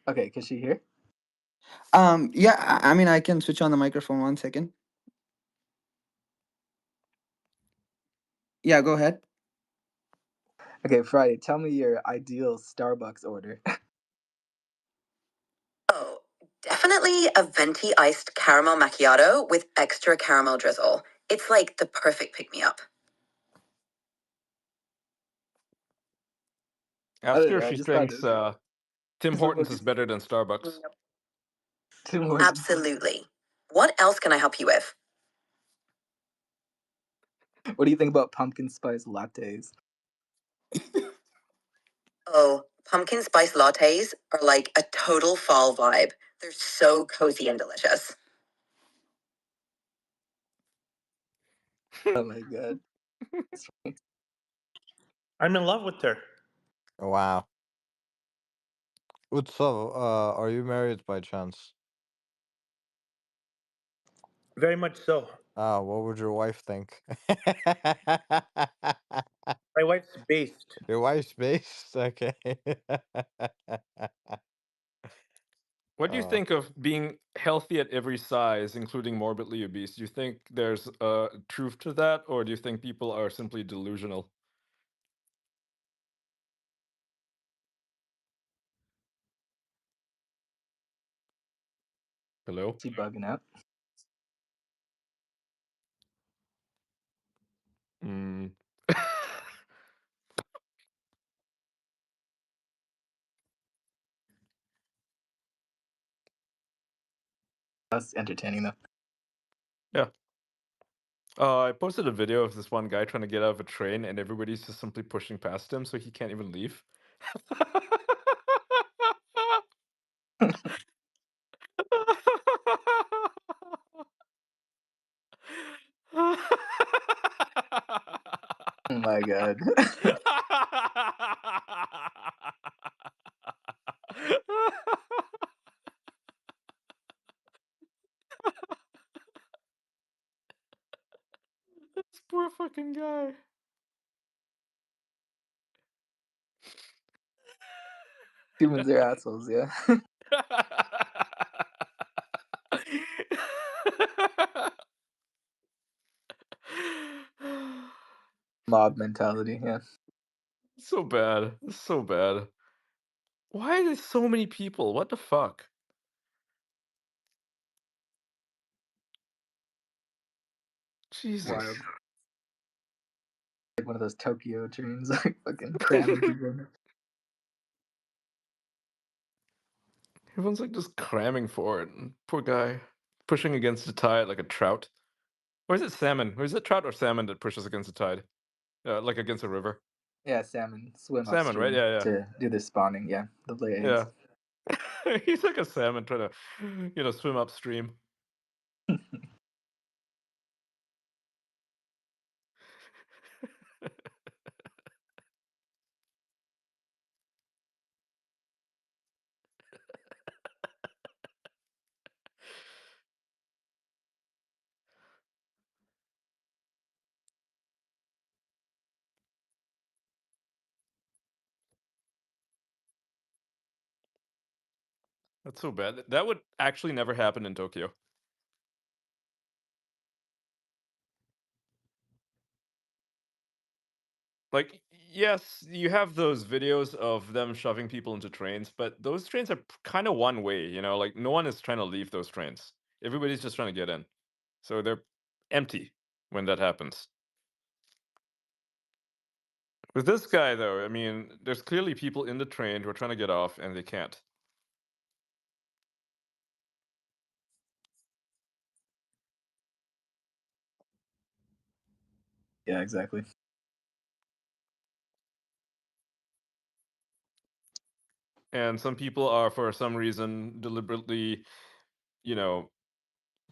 Okay, can she hear? Yeah, I mean, I can switch on the microphone 1 second. Yeah, go ahead. Okay, Friday, tell me your ideal Starbucks order. Oh, definitely a venti iced caramel macchiato with extra caramel drizzle. It's like the perfect pick me up. I Ask don't her know. if I she just thought thinks this. Tim This is Hortons what is better than Starbucks. Tim Hortons. Absolutely. What else can I help you with? What do you think about pumpkin spice lattes? Oh, pumpkin spice lattes are like a total fall vibe. They're so cozy and delicious. Oh my god. I'm in love with her. Wow. What's up? Are you married by chance? Very much so. What would your wife think? My wife's based. Your wife's based? Okay. What do you Uh, think of being healthy at every size, including morbidly obese? Do you think there's truth to that, or do you think people are simply delusional? Hello? She bugging out. Mm. That's entertaining though. Yeah. I posted a video of this one guy trying to get out of a train, and everybody's just simply pushing past him, so he can't even leave. Oh my god. This poor fucking guy. Humans are assholes, yeah. Mob mentality, yeah. So bad. So bad. Why are there so many people? What the fuck? Jesus. Wild. Like one of those Tokyo trains, like fucking cramming people in. Everyone's like just cramming for it. And poor guy. Pushing against the tide like a trout. Or is it salmon? Or is it trout or salmon that pushes against the tide? Like against a river. Yeah, salmon swim Salmon, right? upstream Yeah, to do their spawning, yeah. The lay eggs. yeah. Yeah. He's like a salmon trying to, swim upstream. That's so bad. That would actually never happen in Tokyo. Like, yes, you have those videos of them shoving people into trains, but those trains are kind of one way, like no one is trying to leave those trains. Everybody's just trying to get in. So they're empty when that happens. With this guy, though, I mean, there's clearly people in the train who are trying to get off and they can't. Yeah, exactly. And some people are, for some reason, deliberately, you know,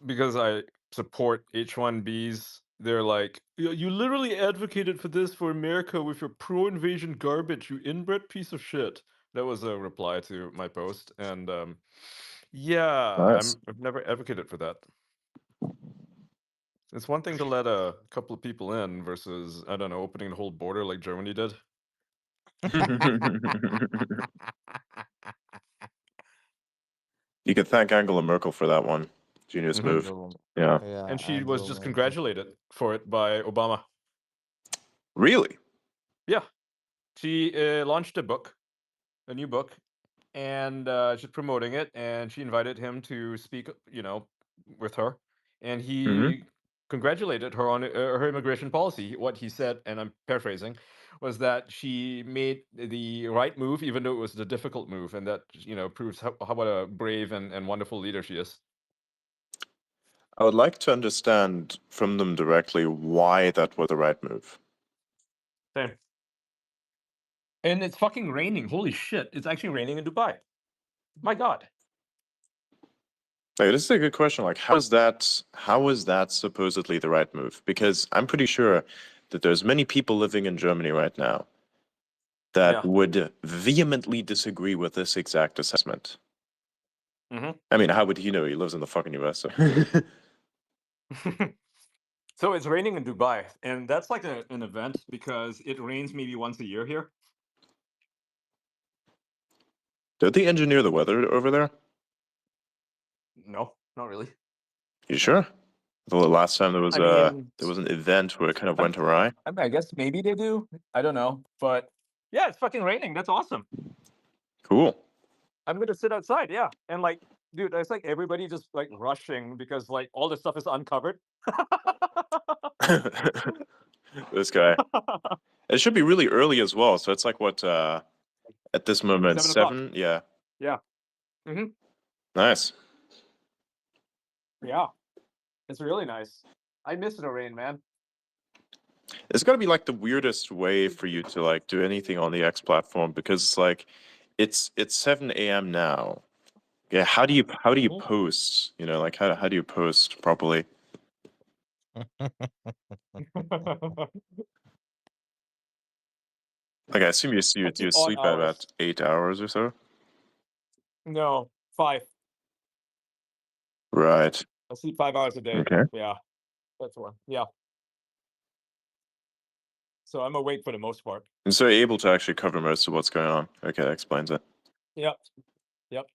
because I support H1Bs, they're like, you literally advocated for this for America with your pro-invasion garbage, you inbred piece of shit." That was a reply to my post, and yeah, Nice. I've never advocated for that. It's one thing to let a couple of people in versus, I don't know, opening the whole border like Germany did. You could thank Angela Merkel for that one. Genius Mhm. move. Angela- Yeah. Yeah, And she was Angela just Merkel. congratulated for it by Obama. Really? Yeah. She launched a new book, and she's promoting it, and she invited him to speak, with her, and he congratulated her on her immigration policy. What he said, and I'm paraphrasing, was that she made the right move, even though it was the difficult move, and that proves how what a brave and wonderful leader she is. I would like to understand from them directly why that was the right move. Same. And it's fucking raining. Holy shit! It's actually raining in Dubai. My God. Like, this is a good question. Like, how is that supposedly the right move? Because I'm pretty sure that there's many people living in Germany right now that Yeah. would vehemently disagree with this exact assessment. Mhm. I mean, how would he know? He lives in the fucking US. So. So it's raining in Dubai, and that's like an event because it rains maybe once a year here. Don't they engineer the weather over there? No, not really. You sure? The last time there was I mean, an event where it kind of went awry. I guess maybe they do. I don't know, but yeah, it's fucking raining. That's awesome. Cool. I'm gonna sit outside, yeah, and like, dude, it's like everybody just like rushing because like all this stuff is uncovered. This guy. It should be really early as well. So it's like what at this moment 7 o'clock. 7? Yeah. Yeah. Mm-hmm. Nice. Yeah, it's really nice. I miss the rain, man. It's got to be like the weirdest way for you to like do anything on the X platform because it's like it's 7 a.m. now. Yeah, how do you post? You know, like how do you post properly? Like I assume you That's you the odd sleep at hours. about 8 hours or so. No, 5. Right. I sleep 5 hours a day. Okay. Yeah, that's one. Yeah. So I'm awake for the most part. And so you're able to actually cover most of what's going on. Okay, that explains it. Yep. Yep.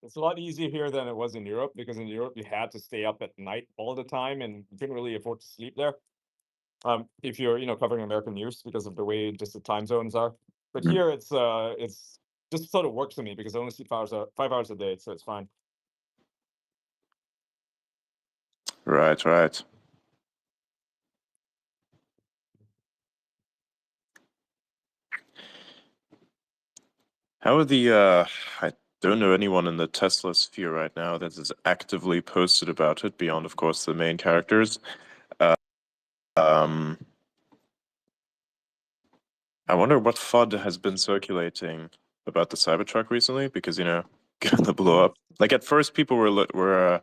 It's a lot easier here than it was in Europe because in Europe you had to stay up at night all the time and you couldn't really afford to sleep there. If you're covering American news because of the way just the time zones are. But Mhm. here it's just sort of works for me because I only sleep 5 hours a day, so it's fine. Right, right. How are the I don't know anyone in the Tesla sphere right now that is actively posted about it beyond, of course, the main characters. I wonder what FUD has been circulating about the Cybertruck recently, because given the blow up, like at first people were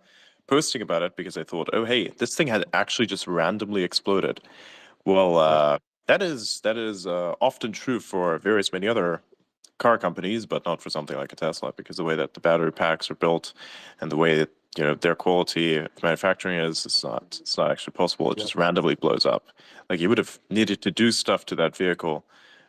posting about it because they thought, oh hey, this thing had actually just randomly exploded. Well, that is often true for various many other car companies, but not for something like a Tesla, because the way that the battery packs are built and the way that their quality of manufacturing is, it's not actually possible. It just randomly blows up. Like you would have needed to do stuff to that vehicle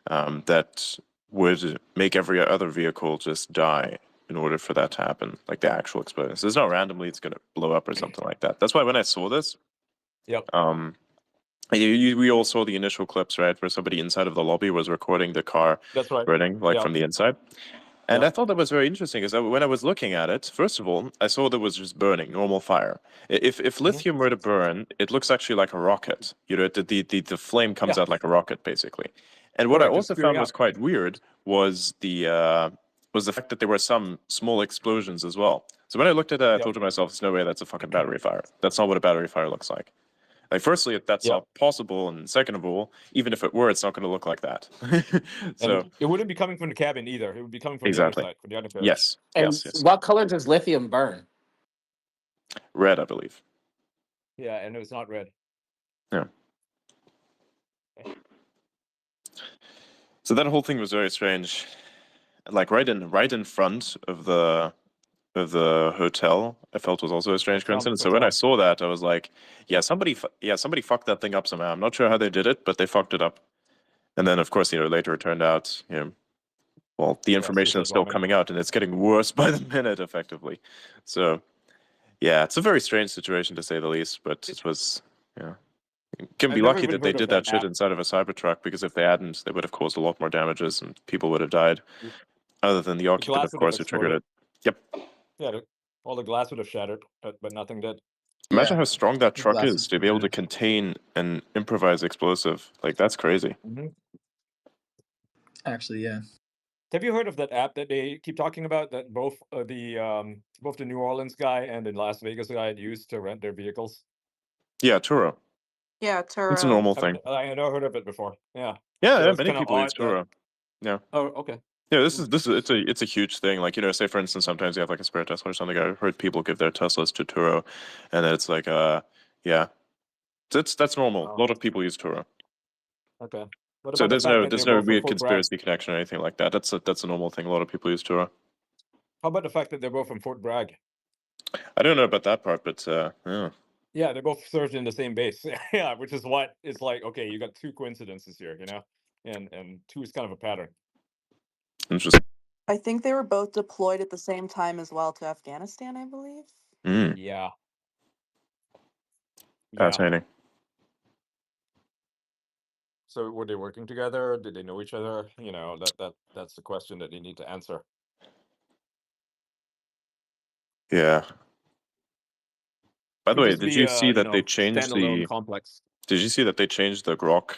that would make every other vehicle just die in order for that to happen, like the actual explosion. So it's not randomly it's going to blow up or something like that. That's why when I saw this, Yep. we all saw the initial clips, right, where somebody inside of the lobby was recording the car That's right. burning, like Yeah. from the inside. And Yeah. I thought that was very interesting because when I was looking at it, first of all, I saw that it was just burning, normal fire. If lithium were to burn, it looks actually like a rocket. The flame comes out like a rocket, basically. And what I Correct, it's also spewing found was out. quite weird was the fact that there were some small explosions as well. So when I looked at it, I thought to myself, "There's no way that's a fucking battery fire. That's not what a battery fire looks like." Like, firstly, if that's Yeah. not possible, and second of all, even if it were, it's not going to look like that. So And it wouldn't be coming from the cabin either. It would be coming from exactly. the other side, from the undercarriage. Yes, And yes. what color does lithium burn? Red, I believe. Yeah, and it was not red. Yeah. So that whole thing was very strange. Like right in front of the hotel, I felt was also a strange coincidence. So when I saw that, I was like, yeah, somebody fucked that thing up somehow. I'm not sure how they did it, but they fucked it up. And then, of course, later it turned out, well, the Yeah, information suicide is still bombing. coming out, and it's getting worse by the minute, effectively. So, yeah, it's a very strange situation to say the least. But it was, yeah, can I've be never lucky even that they heard of did that shit app. inside of a Cybertruck, because if they hadn't, they would have caused a lot more damages and people would have died. Other than the The occupant, glass of would have course, who triggered exploded. it. Yep. Yeah, all the glass would have shattered, but nothing did. Imagine Yeah, how strong that the truck glass is to be able to exploded. contain an improvised explosive. Like, that's crazy. Actually, yeah. Have you heard of that app that they keep talking about that both the New Orleans guy and the Las Vegas guy had used to rent their vehicles? Yeah, Turo. Yeah, It's a Turo. normal thing. I had never heard of it before. Yeah. Yeah, So yeah, it's many kind of people use odd that. Turo. Yeah. Oh, okay. Yeah, this is it's a huge thing. Like, say for instance, sometimes you have like a spare Tesla or something. I've heard people give their Teslas to Turo, and then it's like yeah, that's normal. A Oh, lot of people use Turo. okay. What So about the fact that there's they're no both from weird Fort Bragg? conspiracy connection or anything like that. That's a normal thing. A lot of people use Turo. How about the fact that they're both from Fort Bragg? I don't know about that part, but yeah. Yeah, they both served in the same base. Yeah, which is what it's like. Okay, you got two coincidences here, and two is kind of a pattern. Interesting. I think they were both deployed at the same time as well to Afghanistan, I believe. Mm, Yeah. Yeah. fascinating. So were they working together? Did they know each other? That's the question that they need to answer. Yeah. By the Could way, just did be you see that they changed standalone complex. Did you see that they changed the Grok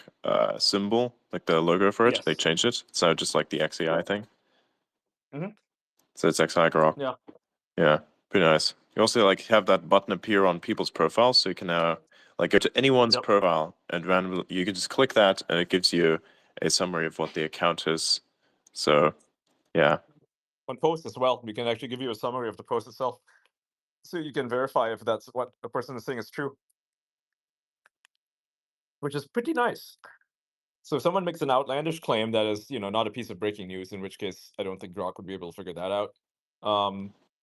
symbol, like the logo for it? They Yes. changed it. It's now just like the XAI thing. Mhm. So it's XAI Grok. Yeah. Yeah, pretty nice. You also like have that button appear on people's profiles, so you can now like go to anyone's Yep. profile and randomly you can just click that and it gives you a summary of what the account is. So yeah. On post as well, we can actually give you a summary of the post itself, so you can verify if that's what a person is saying is true, which is pretty nice. So if someone makes an outlandish claim that is, not a piece of breaking news, in which case I don't think Grok would be able to figure that out.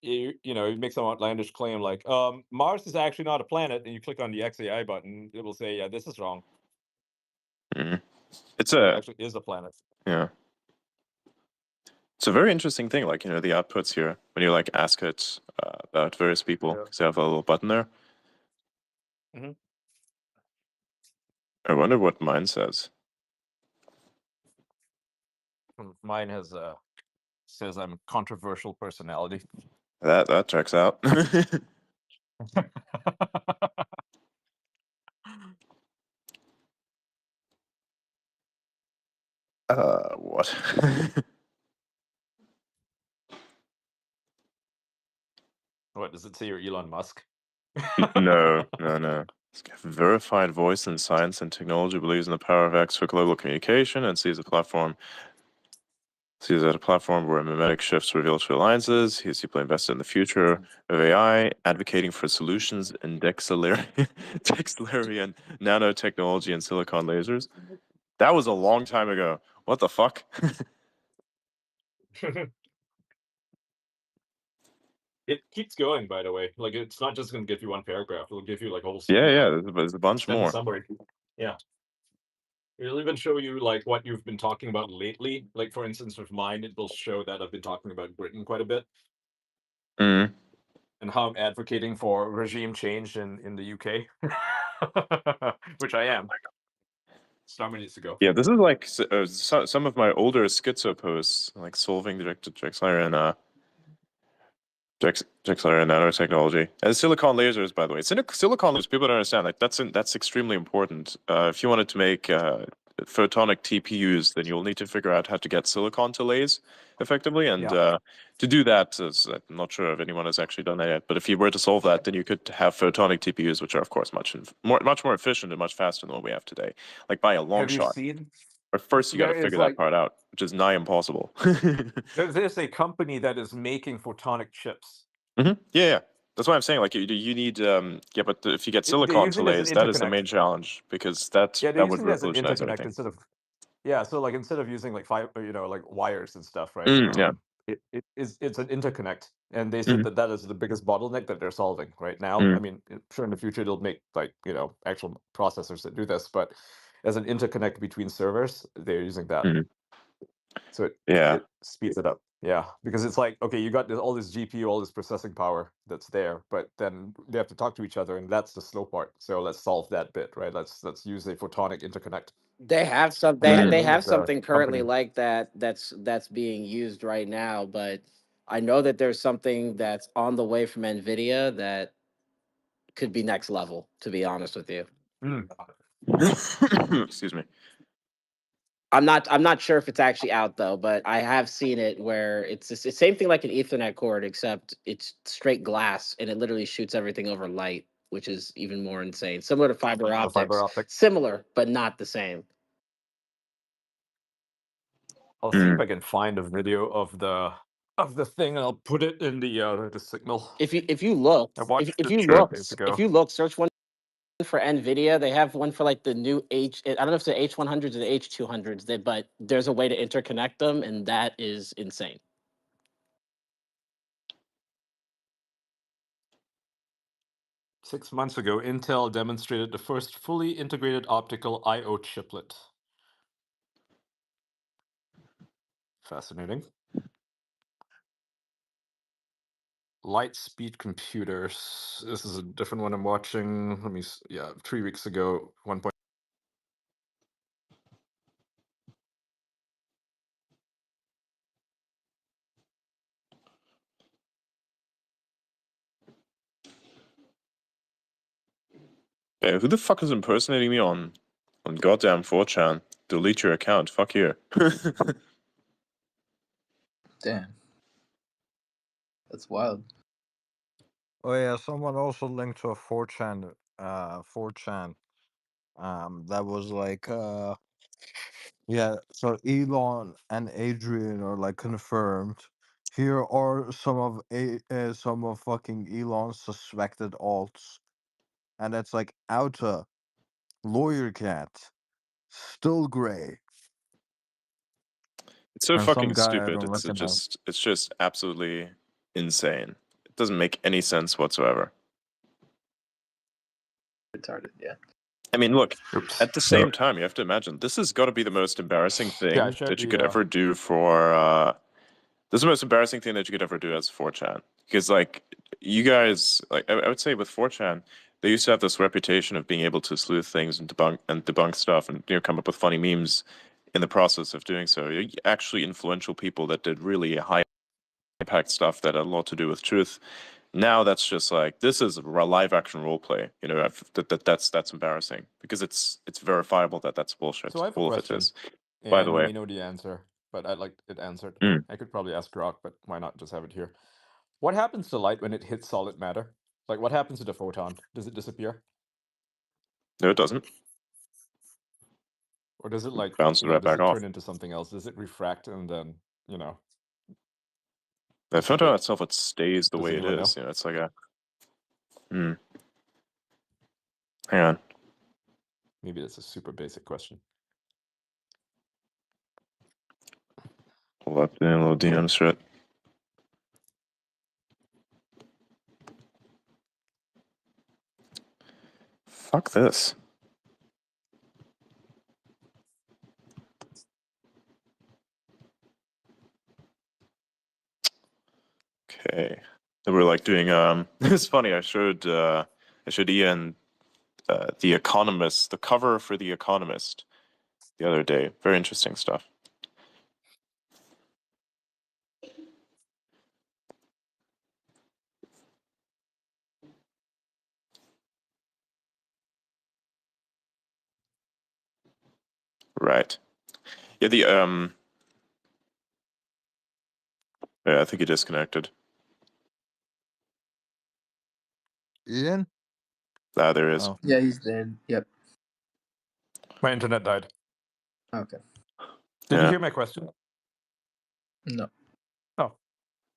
You make some outlandish claim like, Mars is actually not a planet, and you click on the XAI button, it will say, yeah, this is wrong. Mhm. It's It a actually is a planet. yeah. It's a very interesting thing, like the outputs here when you like ask it about various people, Yeah. because you have a little button there. Mhm. I wonder what mine says. Mine says I'm a controversial personality. That checks out. What? What does it say? You're Elon Musk? No. Verified voice in science and technology, believes in the power of X for global communication, and sees that a platform where mimetic shifts reveal true alliances. He's deeply invested in the future of AI, advocating for solutions in dexillary and nanotechnology and silicon lasers. That was a long time ago. What the fuck? It keeps going, by the way. Like, it's not just going to give you one paragraph; it'll give you like a whole Yeah, there's a bunch extended more. summary. Yeah, it'll even show you like what you've been talking about lately. Like, for instance, with mine, it will show that I've been talking about Britain quite a bit Mm. and how I'm advocating for regime change in the UK, which I am. Starman needs to go. Yeah, this is like some of my older schizo posts, like solving directed Drexler and Drexler and nanotechnology and silicon lasers. By the way, silicon lasers. People don't understand. Like that's extremely important. If you wanted to make photonic TPUs, then you'll need to figure out how to get silicon to laze effectively. And to do that, I'm not sure if anyone has actually done that yet. But if you were to solve that, then you could have photonic TPUs, which are of course much more efficient and much faster than what we have today, like by a long Have you shot. seen? But first, you got to There is figure that like part out, which is nigh impossible. there's a company that is making photonic chips. Yeah. That's why I'm saying, like, you need, but if you get They're silicon using to it as an lays, that is the interconnect. main challenge, because that Yeah, they're would using it as an revolutionize interconnect everything. instead of so like instead of using like like wires and stuff, right? Yeah. It's an interconnect, and they said that is the biggest bottleneck that they're solving right now. I mean, sure, in the future it'll make like actual processors that do this, but as an interconnect between servers, they're using that. So Yeah. it speeds it up. Yeah, because it's like, okay, you got all this GPU, all this processing power that's there, but then they have to talk to each other, and that's the slow part. So let's solve that bit, right? Let's use a photonic interconnect. They have some. And I They know have that the something currently company like that. That's being used right now. But I know that there's something that's on the way from Nvidia that could be next level. To be honest with you, Excuse me. I'm not. I'm not sure if it's actually out though. But I have seen it where it's the same thing like an Ethernet cord, except it's straight glass and it literally shoots everything over light, which is even more insane. Similar to fiber the optics. fiber optic. Similar, but not the same. I'll see if I can find a video of the thing, and I'll put it in the signal. If you look, I watched if it you 2 look, days if ago. you look, search one for Nvidia. They have one for like the new H. I don't know if it's the H100s or the H200s. But there's a way to interconnect them, and that is insane. Six months ago, Intel demonstrated the first fully integrated optical I/O chiplet. Fascinating. Lightspeed computers. This is a different one I'm watching. Let me. Yeah, 3 weeks ago. 1. Yeah, who the fuck is impersonating me on goddamn 4chan? Delete your account. Fuck you. Damn. That's wild. Oh yeah, someone also linked to a 4chan, 4chan. That was like, yeah. So Elon and Adrian are like confirmed. Here are some of fucking Elon's suspected alts, and that's like Auta, Lawyer Cat, Still Gray, It's so and some fucking guy I stupid. don't recognize. It's just absolutely insane. It doesn't make any sense whatsoever. Retarded, yeah. I mean, look, Oops. at the same time, you have to imagine this has got to be the most embarrassing Yeah, I thing shared that you the. could ever do for. This is the most embarrassing thing that you could ever do as 4chan. Because, like, you guys, like, I would say with 4chan, they used to have this reputation of being able to sleuth things and debunk stuff and, come up with funny memes in the process of doing so. Actually, influential people that did really high impact stuff that had a lot to do with truth. Now that's just like, this is a live action role play. That's embarrassing because it's verifiable that that's bullshit. So I have a All of it question, is. By the and you way, may know the answer, but I'd like it answered. Mm. I could probably ask Grok, but why not just have it here? What happens to light when it hits solid matter? Like, what happens to the photon? Does it disappear, No, it doesn't. or does it like Bounce it right does back it off. turn into something else? Does it refract and then The photon dissipate? itself, it stays the Does way it anyone know? is. It's like a. Hang on. Maybe that's a super basic question. Pull up the little DM shit. Fuck this. Okay. And we're like doing it's funny, I showed Ian The Economist, the cover for The Economist the other day. Very interesting stuff. Right. Yeah, yeah, I think he disconnected. Ian? Ah, there is. Oh. Yeah, he's dead. Yep. My internet died. Okay. Did you Yeah. hear my question? No. Oh,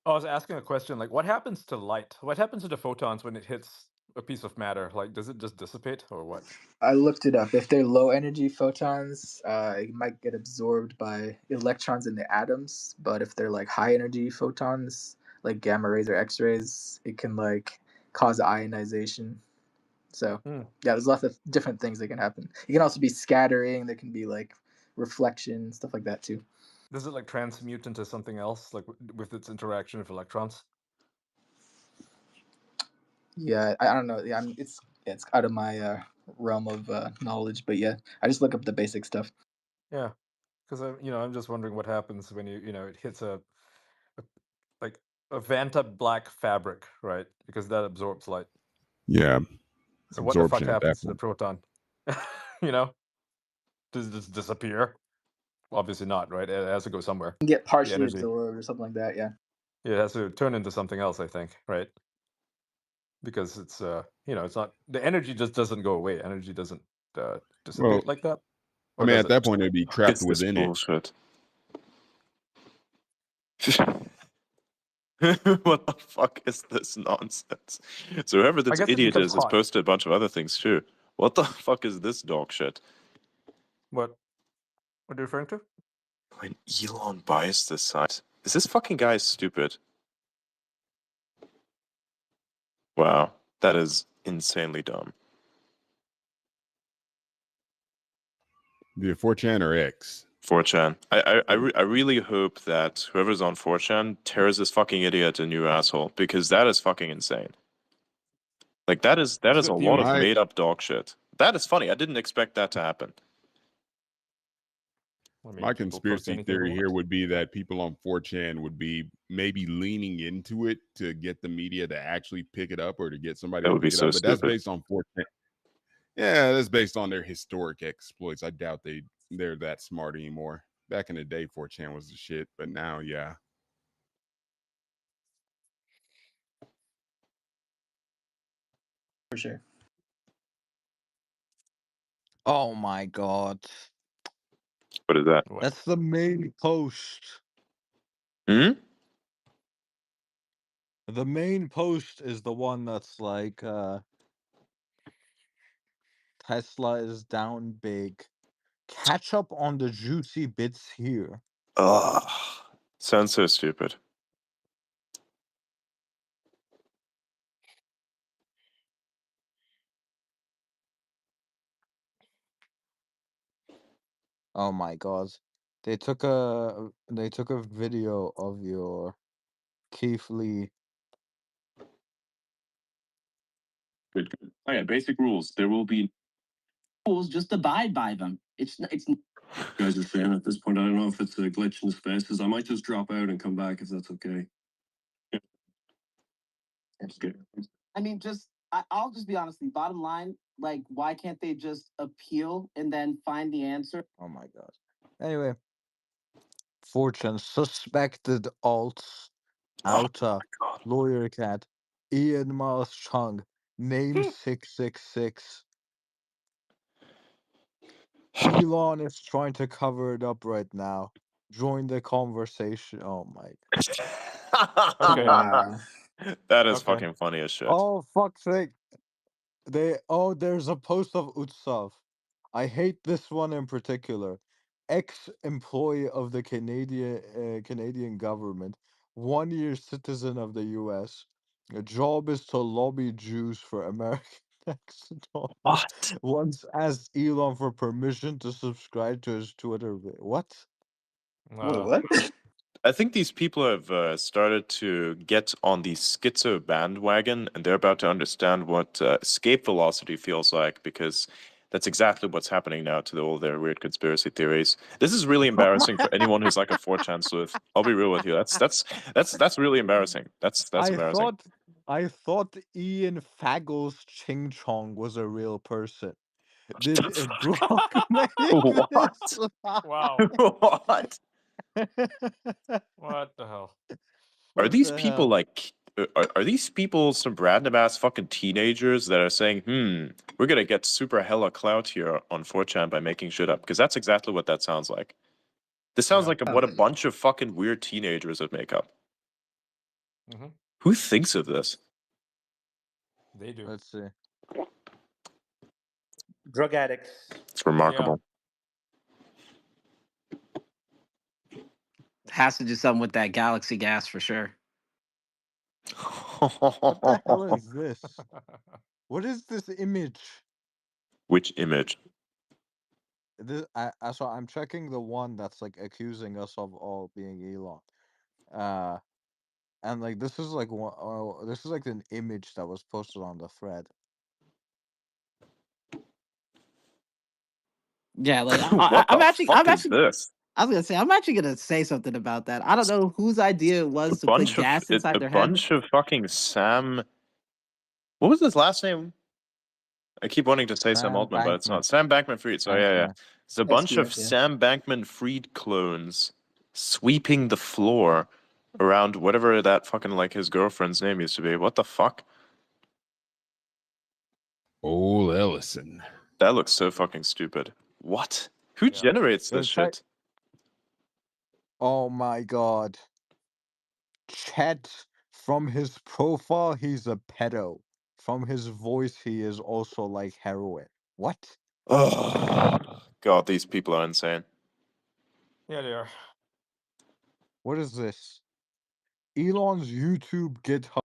I was asking a question like, what happens to light? What happens to the photons when it hits a piece of matter? Like, does it just dissipate or what? I looked it up. If they're low energy photons, it might get absorbed by electrons in the atoms. But if they're like high energy photons, like gamma rays or X rays, it can like cause ionization. So yeah, there's lots of different things that can happen. It can also be scattering. There can be like reflection, stuff like that too. does it like transmute into something else, like with its interaction with electrons? Yeah, I don't know. Yeah, it's out of my realm of knowledge, but yeah, I just look up the basic stuff. Yeah, because I'm just wondering what happens when it hits a like a Vanta black fabric, right? Because that absorbs light. Yeah, So what the fuck absorption at that happens to the point. proton? you know, does it just disappear? Obviously not, right? It has to go somewhere. Get The partially energy. absorbed or something like that. Yeah. It has to turn into something else, I think, right? Because it's it's not, the energy just doesn't go away. Energy doesn't Well, dissipate like that, I or mean, does at it? that point, it'd be trapped It's this within it. bullshit. What the fuck is this nonsense? So whoever I this guess it idiot becomes is has hot. posted a bunch of other things too. What the fuck is this dog shit? What are you referring to? When Elon buys this site, is this fucking guy stupid? Wow, that is insanely dumb. The 4chan or X? 4chan. I really hope that whoever's on 4chan tears this fucking idiot a new asshole, because that is fucking insane. Like that is It's a a good lot of theory. made up dog shit. That is funny. I didn't expect that to happen. I mean, My people post conspiracy anything they theory here want. would be that people on 4chan would be maybe leaning into it to get the media to actually pick it up or to get somebody That to would be pick it so up. But that's stupid. based on 4chan. Yeah, that's based on their historic exploits. I doubt they're that smart anymore. Back in the day, 4chan was the shit, but now, yeah. For sure. Oh my god. What is that? What? That's the main post. Hmm? The main post is the one that's like Tesla is down big. Catch up on the juicy bits here. Ugh. Sounds so stupid. Oh my god. They took a video of your Keith Lee. Good, good. Oh yeah, basic rules. There will be rules. Just abide by them. It's you guys are saying at this point. I don't know if it's a glitch in the spaces. I might just drop out and come back if that's okay. Yeah. That's good. I mean, I'll just be honest. The bottom line, like, why can't they just appeal and then find the answer? Oh my god. Anyway, 4chan suspected alts Oh Outa my god. Lawyer Cat Ian Miles Chung name 666. Elon is trying to cover it up right now. Join the conversation. Oh my god. Okay. Wow. That is Okay. fucking funny as shit. Oh fuck's sake. There's a post of Utsav. I hate this one in particular. Ex-employee of the Canadian government, 1-year citizen of the U.S. A job is to lobby Jews for American tax dollars. What? Once asked Elon for permission to subscribe to his Twitter. What? Wait, Wow. what? I think these people have started to get on the schizo bandwagon, and they're about to understand what escape velocity feels like, because that's exactly what's happening now to all their weird conspiracy theories. This is really embarrassing for anyone who's like a 4chan sleuth. I'll be real with you. That's really embarrassing. That's I embarrassing. thought Ian Faggles Ching Chong was a real person. Did Grok make What? this? Wow. What? What the hell? Are What these the people hell? like are these people some random ass fucking teenagers that are saying, we're gonna get super hella clout here on 4chan by making shit up? Because that's exactly what that sounds like. This sounds Yeah. like what a bunch of fucking weird teenagers would make up. hmm Who thinks of this? They do. Let's see. Drug addicts. It's remarkable. Has to do something with that galaxy gas for sure. What the hell is this? What is this image? Which image? So I'm checking the one that's like accusing us of all being Elon. And like this is like this is like an image that was posted on the thread. Yeah, like What I'm the actually, fuck is this? I was gonna say, I'm actually gonna say something about that. I don't know whose idea it was to put gas inside their head. Bunch of fucking Sam. What was his last name? I keep wanting to say Sam Sam Altman, but it's Bankman. not. Sam Bankman-Fried. So Thanks, yeah. man. It's a bunch of SBF, yeah. Sam Bankman-Fried clones sweeping the floor around whatever that fucking like his girlfriend's name used to be. What the fuck? Old Ellison. That looks so fucking stupid. What? Who generates this Check- shit? Oh my god. Chet, from his profile, he's a pedo. From his voice, he is also like heroin. What? Oh god, these people are insane. Yeah, they are. What is this? Elon's YouTube GitHub.